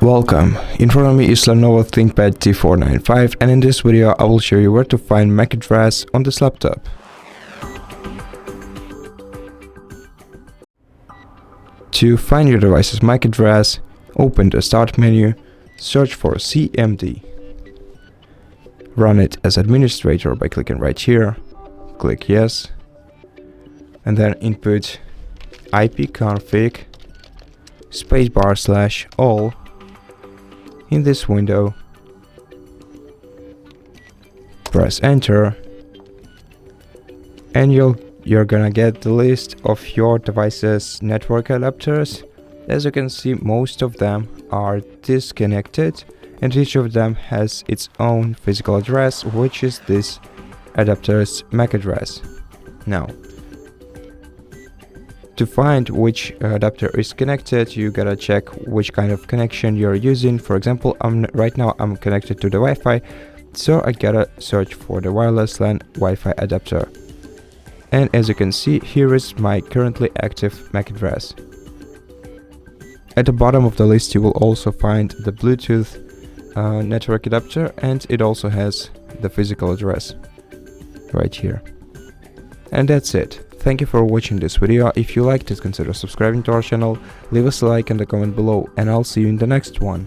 Welcome, in front of me is LENOVO ThinkPad T495, and in this video I will show you where to find MAC address on this laptop. To find your device's MAC address, open the Start menu, search for CMD. Run it as administrator by clicking right here, click Yes, and then input ipconfig /all in this window. Press enter and you're gonna get the list of your device's network adapters. As you can see, most of them are disconnected and each of them has its own physical address, which is this adapter's MAC address. Now, to find which adapter is connected, you gotta check which kind of connection you're using. For example, right now I'm connected to the Wi-Fi, so I gotta search for the wireless LAN Wi-Fi adapter. And as you can see, here is my currently active MAC address. At the bottom of the list you will also find the Bluetooth network adapter, and it also has the physical address right here. And that's it. Thank you for watching this video. If you liked it, consider subscribing to our channel, leave us a like and a comment below, and I'll see you in the next one.